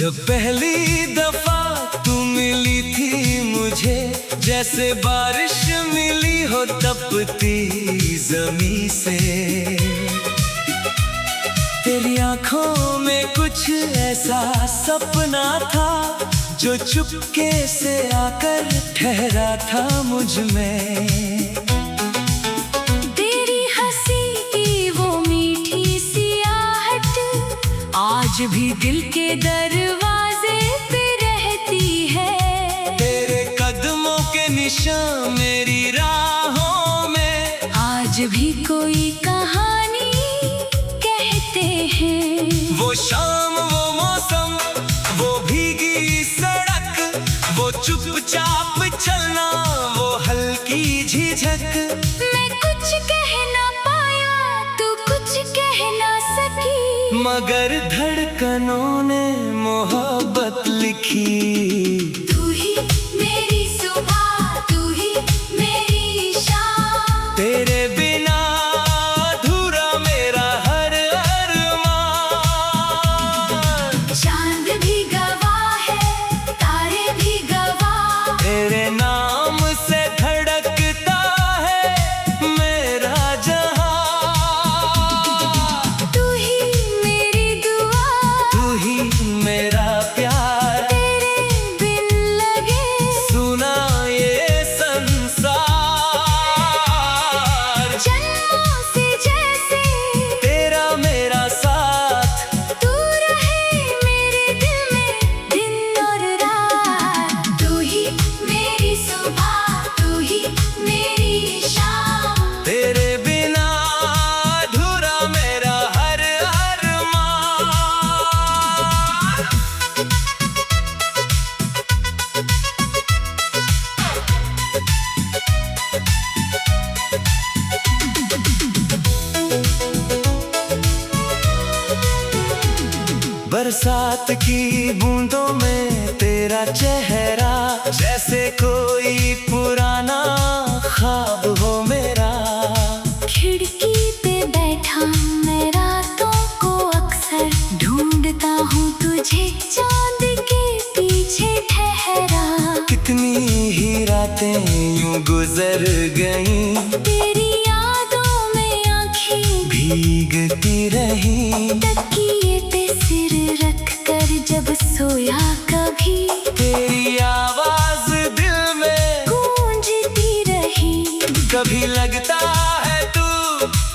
जब पहली दफा तू मिली थी मुझे, जैसे बारिश मिली हो तपती जमी से। तेरी आंखों में कुछ ऐसा सपना था जो चुपके से आकर ठहरा था मुझ में। तेरी हंसी की वो मीठी सी आहट आज भी दिल के दरवाजे पे रहती है। तेरे कदमों के निशान मेरी राहों में आज भी कोई कहानी कहते हैं। वो शाम, वो मौसम, वो भीगी सड़क, वो चुपचाप चलना, वो हल्की झिझक। मैं कुछ कह ना पाया, तू कुछ कह ना सकी, मगर धड़कनों ने मोहब्बत लिखी। तू ही मेरी सुबह, तू ही मेरी शाम। तेरे बिना अधूरा मेरा हर अरमान। चांद भी गवाह है, तारे भी गवाह। तेरे नाम से धड़कता है मेरा जहां। तू ही मेरी दुआ, तू ही मेरा प्यार। तेरे बिन लगे सुना ये संसार। जन्मों से जैसे तेरा मेरा साथ, तू रहे मेरे दिल में दिन और रात। तू ही मेरी सुबह, तू ही मेरी शाम। तेरे बिना अधूरा मेरा हर अरमान। बरसात की बूंदों में तेरा चेहरा, जैसे कोई पुराना ख्वाब हो मेरा। खिड़की पे बैठा मैं रातों को अक्सर ढूंढता हूँ तुझे, चांद के पीछे ठहरा। कितनी ही रातें यूं गुजर गईं, तेरी यादों में आँखें भीगती रही। तकिए पे सिर रख कर जब सोया कभी, तेरी आवाज दिल में गूंजती रही। कभी लगता है तू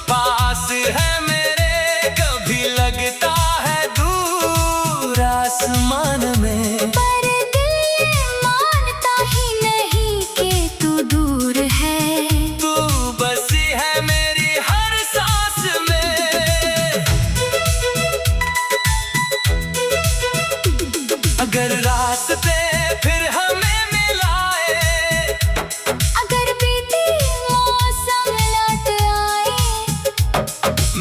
पास है मेरे, कभी लगता है दूर आसमान में। पर दिल ये मानता ही नहीं कि तू दूर है। तू बसी है मेरी हर सांस में। अगर रास्ते फिर हमें मिलाए, अगर बीती मौसम लौट आए,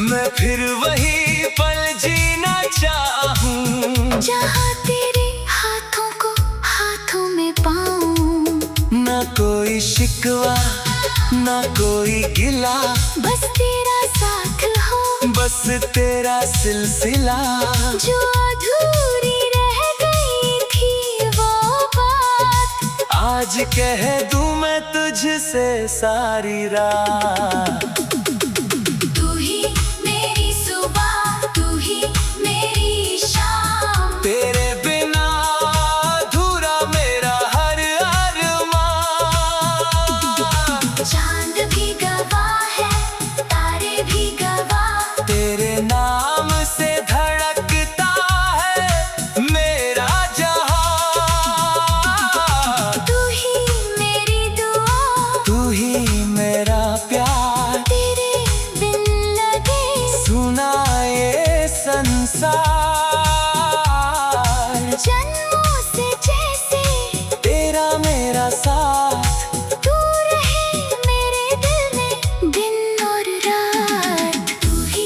मैं फिर वही पल जीना चाहूं। जहाँ तेरे हाथों को हाथों में पाऊं। ना कोई शिकवा, ना कोई गिला, बस तेरा साथ हो, बस तेरा सिलसिला। जो अधूरी रह गई थी वो बात, आज कह दूं मैं तुझसे सारी रात। तू ही मेरी सुबह, तू ही मेरी शाम। तेरे बिना अधूरा मेरा हर अरमान। चांद भी गवाह है, तारे भी गवाह। तेरे नाम से धड़कता है मेरा जहां। तू ही मेरी दुआ, तू ही मेरा प्यार। तेरे बिन लगे सुना ये संसार। जन्मों से जैसे तेरा मेरा साथ, तू रहे मेरे दिल में दिन और रात। तू ही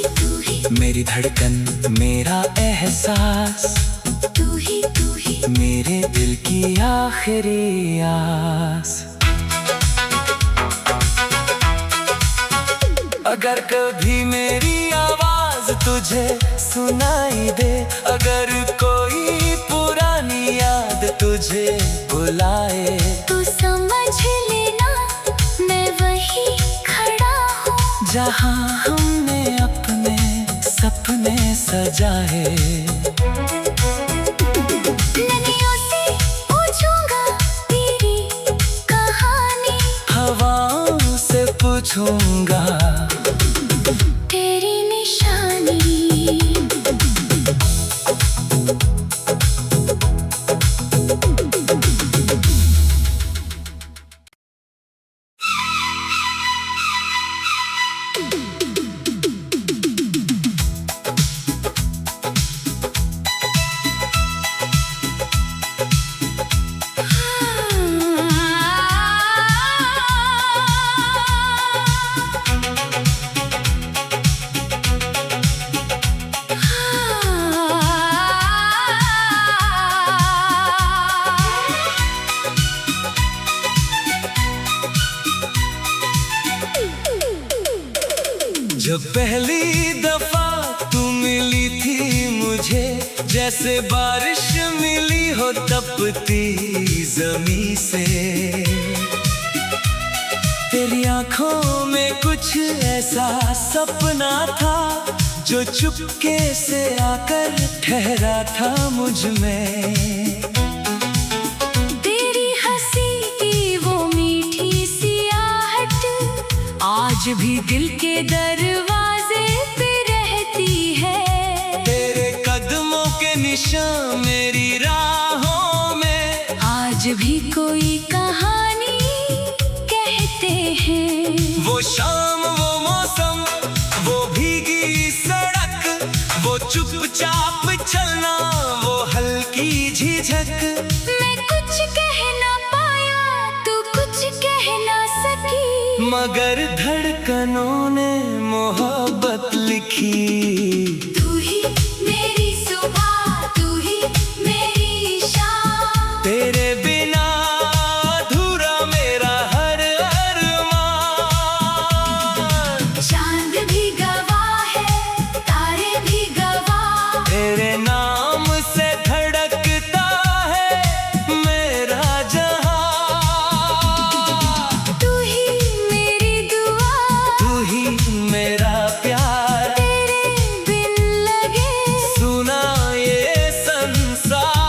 मेरी धड़कन, मेरा एहसास, तू ही मेरे दिल की आखिरी आस। अगर कभी मेरी आवाज तुझे सुनाई दे, अगर कोई पुराना मुझे बुलाए। तू समझ लेना मैं वही खड़ा हूँ जहाँ हमने अपने सपने सजाए। नदियों से पूछूंगा तेरी कहानी, हवाओं से पूछूंगा तेरी निशानी। जब पहली दफा तू मिली थी मुझे, जैसे बारिश मिली हो तपती जमी से। तेरी आंखों में कुछ ऐसा सपना था जो चुपके से आकर ठहरा था मुझ में। तेरी हंसी की वो मीठी सी आहट आज भी दिल के दरवाजे पे रहती है। तेरे कदमों के निशान मेरी राहों में आज भी कोई कहानी कहते हैं। वो शाम, वो मौसम, वो भीगी सड़क, वो चुपचाप चलना, वो हल्की झिझक। मैं कुछ कह ना पाया, तू कुछ कह ना सकी, मगर धड़कनों ने मोहब्बत लिखी। तू ही मेरी सुबह, तू ही मेरी शाम, तेरे बिना अधूरा मेरा हर अरमान। चांद भी गवाह है, तारे भी गवाह, तेरे नाम से धड़कता है मेरा जहां। तू ही मेरी दुआ, तू ही मेरा प्यार, तेरे बिन लगे सुना ये संसार।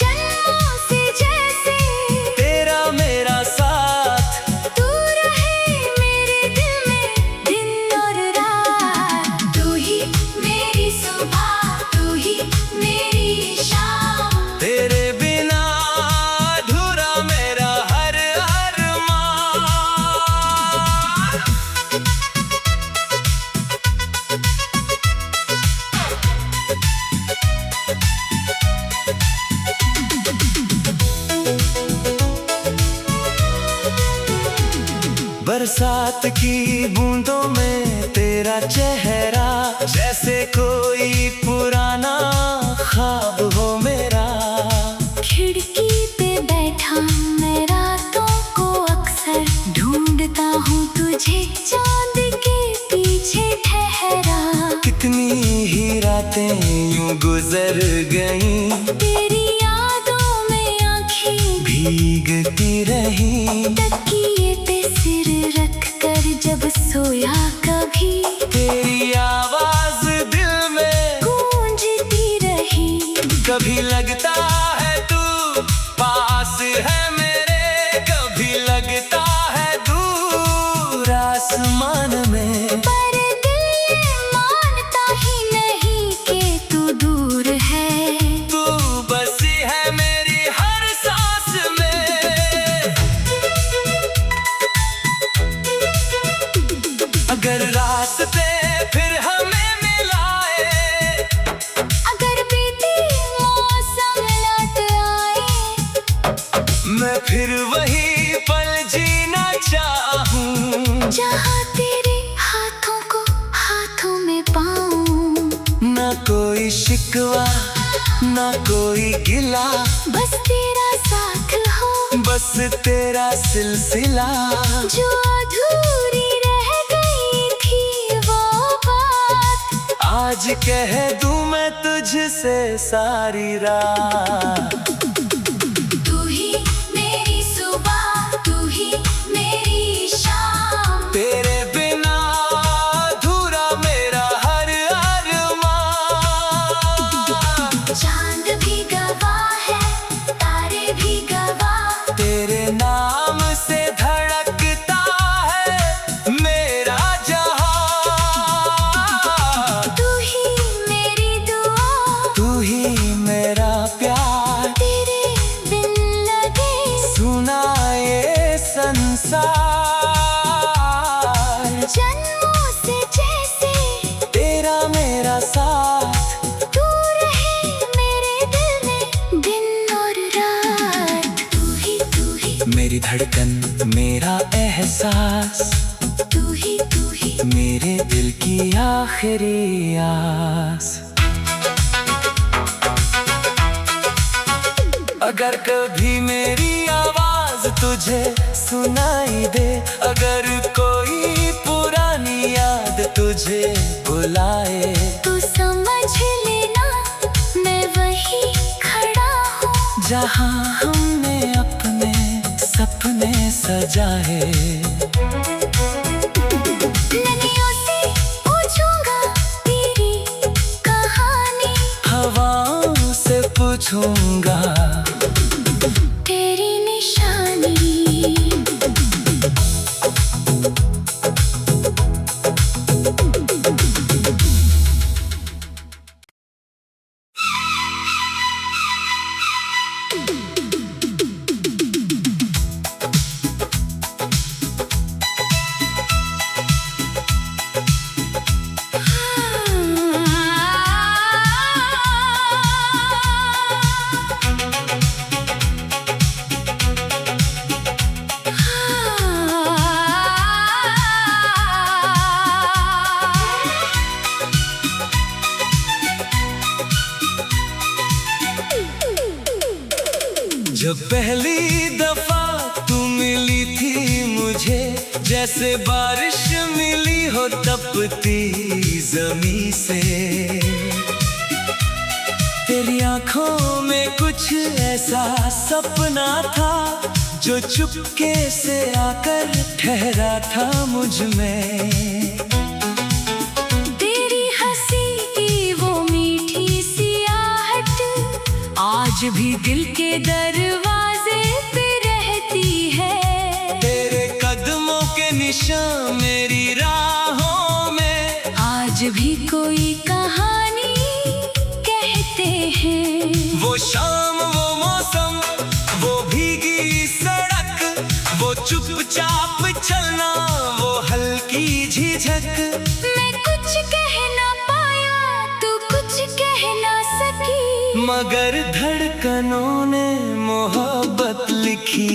जन्मों से जैसे तेरा मेरा साथ, तू रहे मेरे दिल में दिन और रात। तू ही मेरी सुबह, तू ही मेरी शाम, तेरे बिना अधूरा मेरा हर अरमान। बरसात की बूंदों में तेरा चेहरा, जैसे कोई पुराना ख्वाब हो मेरा। खिड़की पे बैठा मैं रातों को अक्सर ढूंढता हूँ तुझे, चांद के पीछे ठहरा। कितनी ही रातें यूं गुजर गईं, तेरी यादों में आँखें भीगती रही। तकिए पे सिर रख कर जब सोया कभी, तेरी आवाज दिल में गूंजती रही। कभी लगता है तू पास है मेरे, कभी लगता है दूर आसमान में। पर दिल ये मानता ही नहीं कि तू दूर है। तू बसी है मेरी हर सांस में। अगर रास्ते फिर हमें मिलाए, अगर बीती मौसम लौट आए, मैं फिर वही पल जीना चाहूं। जहाँ तेरे हाथों को हाथों में पाऊं। ना कोई शिकवा, ना कोई गिला, बस तेरा साथ हो, बस तेरा सिलसिला। जो अधूरी रह गई थी वो बात आज कह दूं मैं तुझसे सारी रात। तू ही मेरी सुबह, तू ही मेरी शाम। तेरे बिना अधूरा मेरा हर अरमान। चांद भी गवाह है, तारे भी गवाह। तेरे नाम से धड़कता है मेरा जहां। तू ही मेरी दुआ, तू ही मेरा प्यार। तेरे बिन लगे सुना ये संसार। जन्मों से जैसे तेरा मेरा साथ। तू रहे मेरे दिल में दिन और रात। तू ही मेरी धड़कन, मेरा एहसास। तू ही मेरे दिल की आखिरी आस। अगर कभी मेरी आवाज तुझे सुनाई दे, अगर कोई पुरानी याद तुझे बुलाए, तू समझ लेना मैं वही खड़ा हूँ जहां हमने अपने सपने सजाए। नदियों से पूछूंगा तेरी कहानी, हवाओं से पूछूंगा तेरी निशानी। जब पहली दफा तू मिली थी मुझे, जैसे बारिश मिली हो तपती जमी से। तेरी आंखों में कुछ ऐसा सपना था जो चुपके से आकर ठहरा था मुझ में। तेरी हंसी की वो मीठी सी आहट आज भी दिल के दरवाजे पे रहती है। तेरे कदमों के निशान मेरी राहों में आज भी कोई कहानी कहते हैं। वो शाम, वो मौसम, वो भीगी सड़क, वो चुपचाप चलना, वो हल्की झिझक। मैं कुछ कह ना पाया, तू कुछ कह ना सकी, मगर धड़कनों ने मोहब्बत लिखी।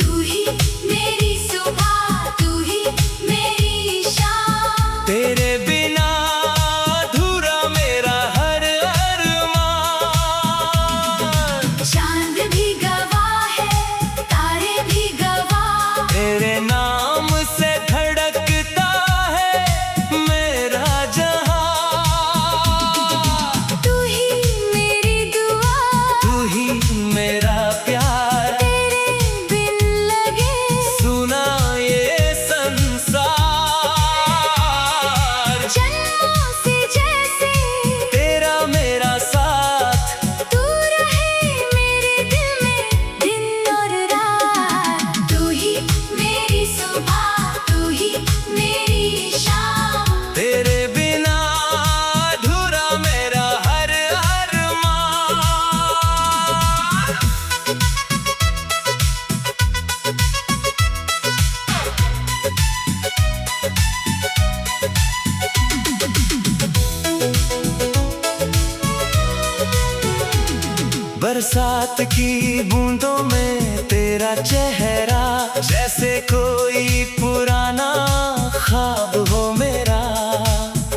तू ही मेरी सुबह, तू ही मेरी शाम। तेरे बिना अधूरा मेरा हर अरमान। चांद भी गवाह है, तारे भी गवाह। तेरे नाम से धड़कता है मेरा जहां। तू ही मेरी दुआ, तू ही मेरा प्यार। तेरे बिन लगे सुना ये संसार। जन्मों से जैसे तेरा मेरा साथ। तू रहे मेरे दिल में दिन और रात। तू ही मेरी सुबह, तू ही मेरी शाम। तेरे बिना अधूरा मेरा हर अरमान। बरसात की बूंदों में तेरा चेहरा, जैसे कोई पुराना ख्वाब हो मेरा।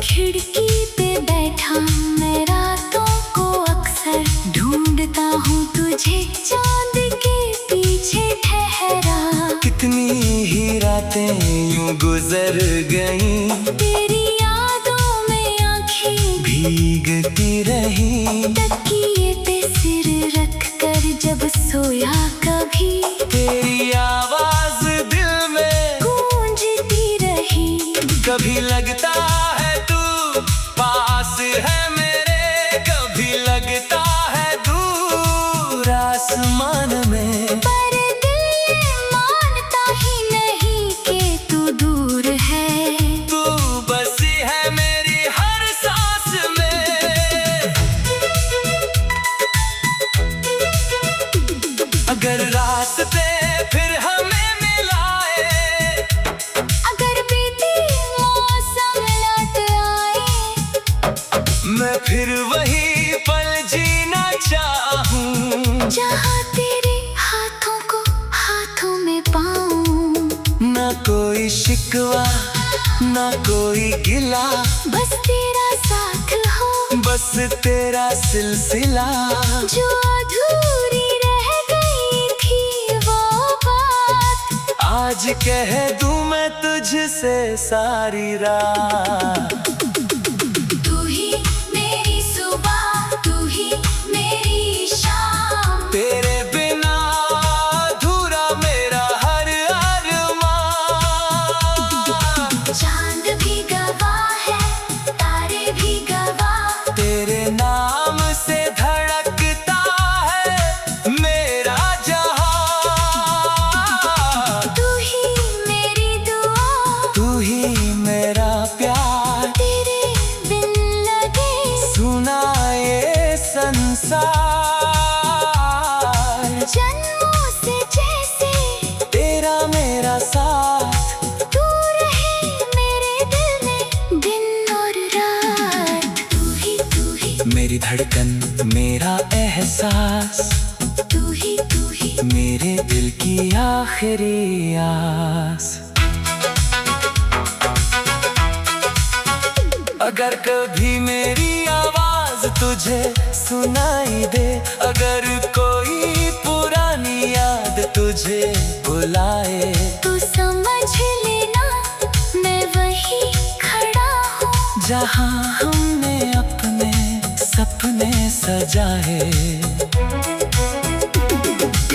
खिड़की पे बैठा मैं रातों को अक्सर ढूंढता हूँ तुझे, चांद के पीछे ठहरा। कितनी ही रातें यूं गुजर गईं, तेरी यादों में आँखें भीग सुनती रही। तकिए पे सिर रख कर जब सोया कभी, तेरी आवाज दिल में गूंजती रही। कभी लगता है तू पास है मेरे, कभी लगता है दूर आसमान में। पर दिल ये मानता ही नहीं कि तू दूर है। तू बसी है मेरी हर सांस में। अगर रास्ते फिर हमें मिलाए, अगर बीती मौसम लौट आए, मैं फिर वही पल जीना चाहूं, जहाँ तेरे हाथों को हाथों में पाऊं। ना कोई शिकवा ना कोई गिला, बस तेरा साथ हो, बस तेरा सिलसिला। जो अधूरी रह गई थी वो बात, आज कह दूं मैं तुझसे सारी रात। तू ही मेरी सुबह, तू ही मेरी शाम। तेरे बिना अधूरा मेरा हर अरमान। चांद भी गवाह है, तारे भी गवाह। तेरे नाम से धड़कता है मेरा जहां। तू ही मेरी दुआ, तू ही मेरा प्यार, तेरे बिन लगे सुना ये संसार। जन्मों से जैसे तेरा मेरा साथ, तू रहे मेरे दिल में दिन और रात। तू ही मेरी धड़कन मेरा एहसास, तू ही मेरे दिल की आखिरी आस। अगर कभी मेरी आवाज तुझे सुनाई दे, अगर कोई पुरानी याद तुझे बुलाए, तू समझ लेना मैं वही खड़ा हूँ, जहां हमने अपने सपने सजाए।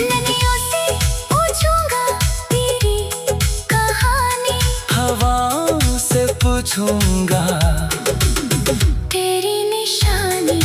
नदियों से पूछूंगा तेरी कहानी, हवाओं से पूछूंगा तेरी निशानी।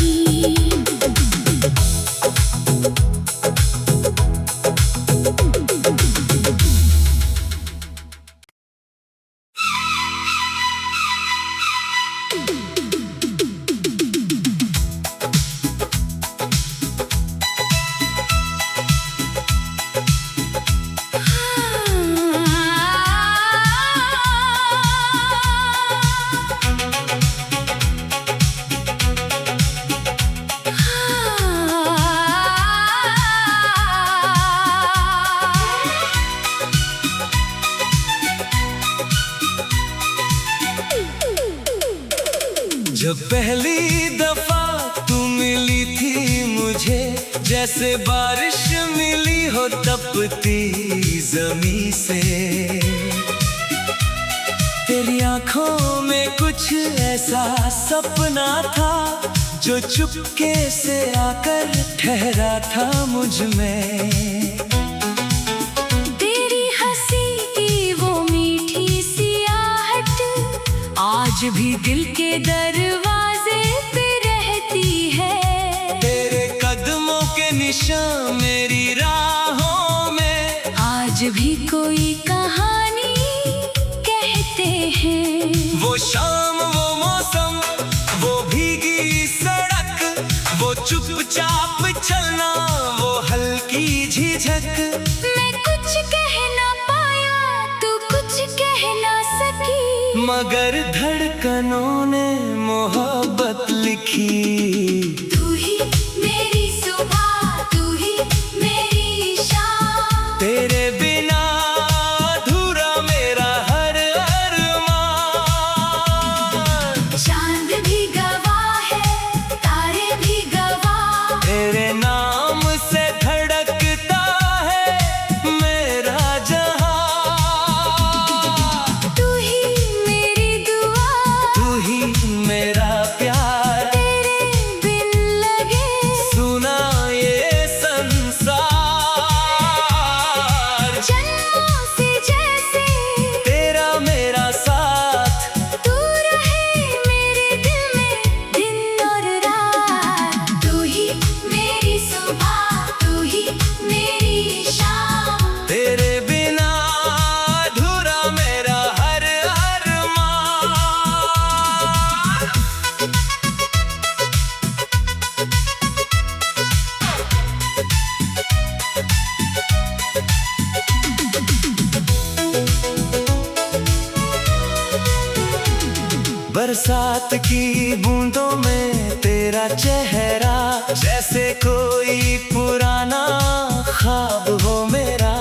जब पहली दफा तू मिली थी मुझे, जैसे बारिश मिली हो तपती जमी से। तेरी आंखों में कुछ ऐसा सपना था, जो चुपके से आकर ठहरा था मुझ में। तेरी हंसी की वो मीठी सी आहट आज भी दिल के दरवाजे पे रहती है। तेरे कदमों के निशान मेरी राहों में आज भी कोई कहानी कहते हैं। वो शाम वो मौसम वो भीगी सड़क, वो चुपचाप चलना वो हल्की झिझक। मैं कुछ कह ना पाया, तू कुछ कह ना सकी, मगर धड़कनों ने मोहब्बत लिखी। तू ही मेरी सुबह, तू ही मेरी शाम। तेरे बिना अधूरा मेरा हर अरमान। चांद भी गवाह है, तारे भी गवाह। तेरे नाम से धड़कता है मेरा जहां। तू ही मेरी दुआ, तू ही मेरा प्यार, तेरे बरसात की बूंदों में तेरा चेहरा, जैसे कोई पुराना ख्वाब हो मेरा।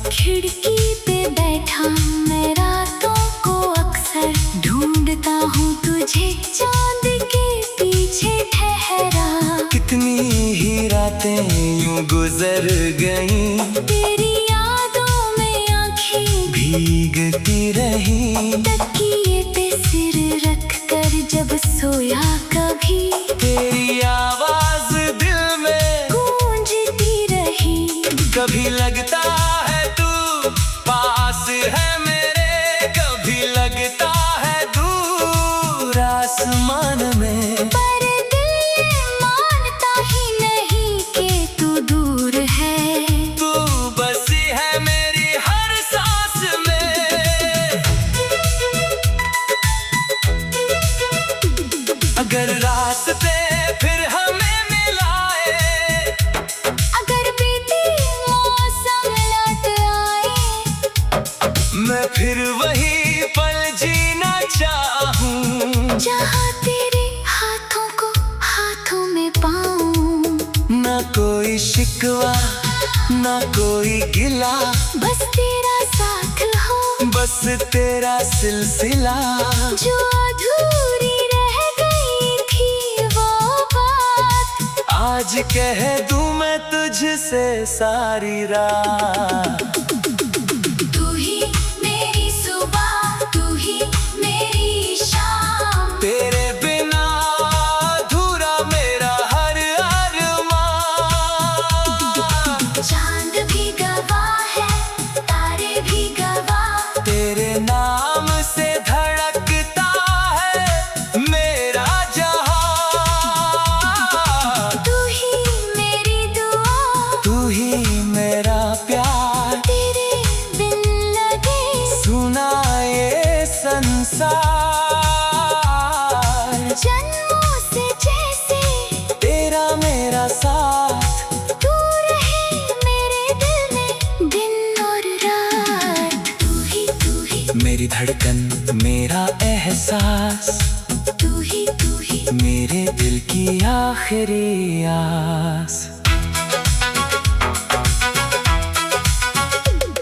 खिड़की पे बैठा मैं रातों को अक्सर ढूंढता हूँ तुझे, चांद के पीछे ठहरा। कितनी ही रातें यूं गुजर गईं, तेरी यादों में आँखें भीगती रही। तकिए पे सिर रख कर जब सोया कभी, तेरी आवाज दिल में गूंजती रही। कभी लगता है तू पास है मेरे, कभी लगता है दूर आसमान में। पर दिल ये मानता ही नहीं कि तू दूर है। तू बसी है मेरी हर सांस में। अगर रास्ते फिर हमें मिलाए, अगर बीती मौसम लौट आए, मैं फिर वही पल जीना चाहूं, जहाँ तेरे हाथों को हाथों में पाऊं। ना कोई शिकवा ना कोई गिला, बस तेरा साथ हो, बस तेरा सिलसिला। जो अधूरी रह गई थी वो बात, आज कह दूं मैं तुझसे सारी रात। तू ही मेरी सुबह, तू ही मेरी शाम। तेरे बिना अधूरा मेरा हर अरमान। चांद भी गवाह है, तारे भी गवाह। तेरे नाम से धड़कता है मेरा जहां। तू ही मेरी दुआ, तू ही मेरा प्यार, तेरे बिन लगे सुना ये संसार। जन्मों से जैसे तेरा मेरा साथ, तू रहे मेरे दिल में दिन और रात। तू ही मेरी धड़कन मेरा एहसास, तू ही मेरे दिल की आखिरी आस।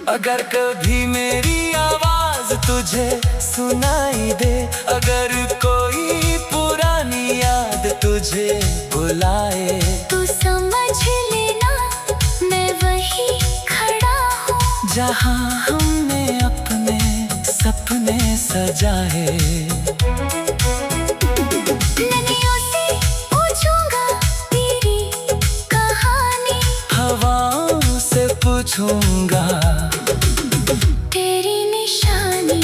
अगर कभी मेरी आवाज तुझे सुनाई दे, अगर कोई पुरानी याद तुझे बुलाए, तू समझ लेना मैं वही खड़ा हूँ, जहाँ हमने अपने सपने सजाए। नदियों से पूछूंगा तेरी कहानी, हवाओं से पूछूंगा तेरी निशानी।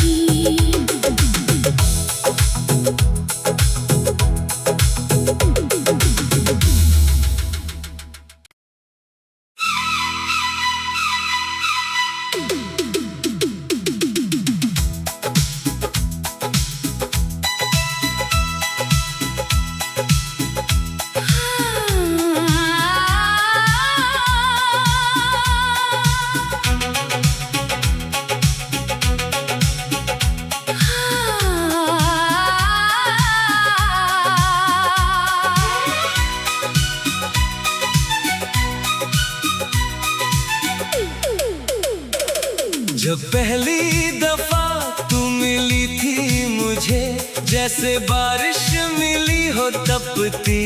जब पहली दफा तू मिली थी मुझे, जैसे बारिश मिली हो तपती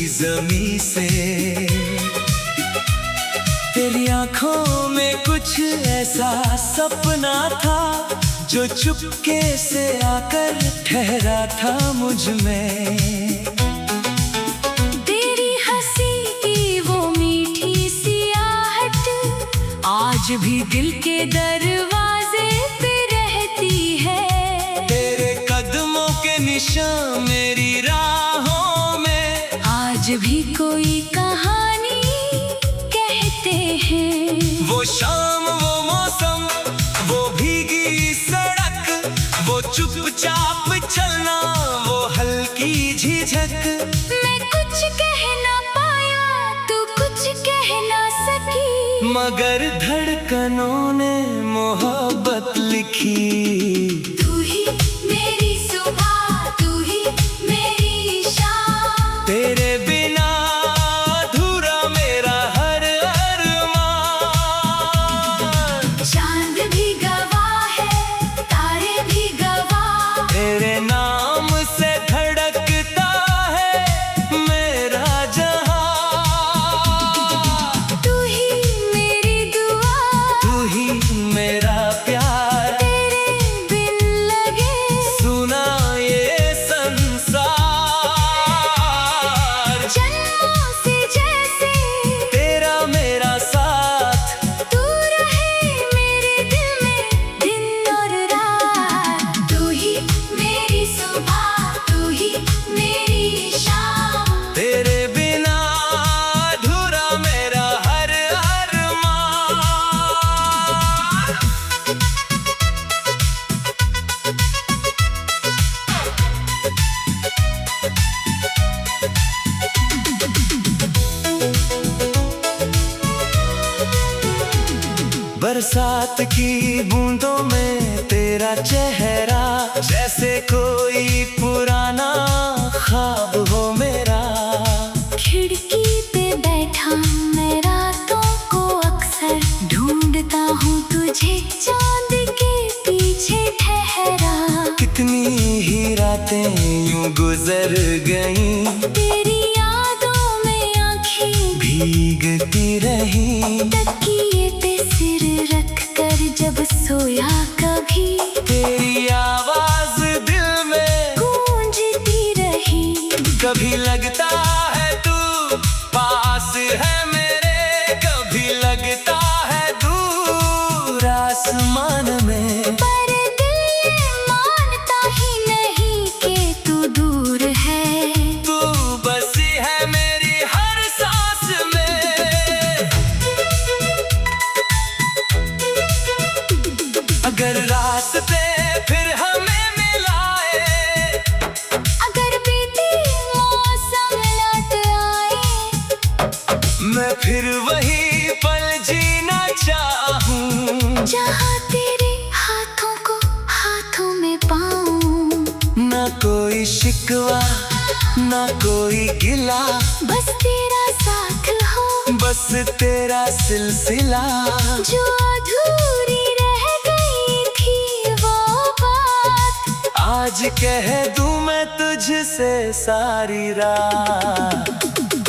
जमी से। तेरी आंखों में कुछ ऐसा सपना था, जो चुपके से आकर ठहरा था मुझ में। तेरी हंसी की वो मीठी सी आहट आज भी दिल के दरवाजे पे रहती है। तेरे कदमों के निशान मेरी राहों में आज भी कोई कहानी कहते हैं। वो शाम, वो मौसम, वो भीगी सड़क, वो चुपचाप चलना, वो हल्की झिझक। मैं कुछ कह ना पाया, तू कुछ कह ना सकी, मगर धड़कनों ने मोहब्बत लिखी। तू ही मेरी सुबह, बरसात की बूंदों में तेरा चेहरा, जैसे कोई पुराना ख्वाब हो मेरा। खिड़की पे बैठा मैं रातों को अक्सर ढूंढता हूँ तुझे, चांद के पीछे ठहरा। कितनी ही रातें यूं गुजर गईं, तेरी यादों में आँखें भीगती रही। तकिए पे सिर रख कर जब सोया कभी, तेरी आवाज दिल में गूंजती रही। कभी लगता है तू पास है मेरे, कभी लगता है दूर आसमान में। पर दिल ये मानता ही नहीं कि तू दूर है। तू बसी है मेरी हर सांस में। अगर रास्ते फिर हमें मिलाए, अगर बीती मौसम लौट आए, मैं फिर वही पल जीना चाहूं, जहाँ तेरे हाथों को हाथों में पाऊं। ना कोई शिकवा ना कोई गिला, बस तेरा साथ हो, बस तेरा सिलसिला। जो अधूरी रह गई थी वो बात, आज कह दूं मैं तुझसे सारी रात।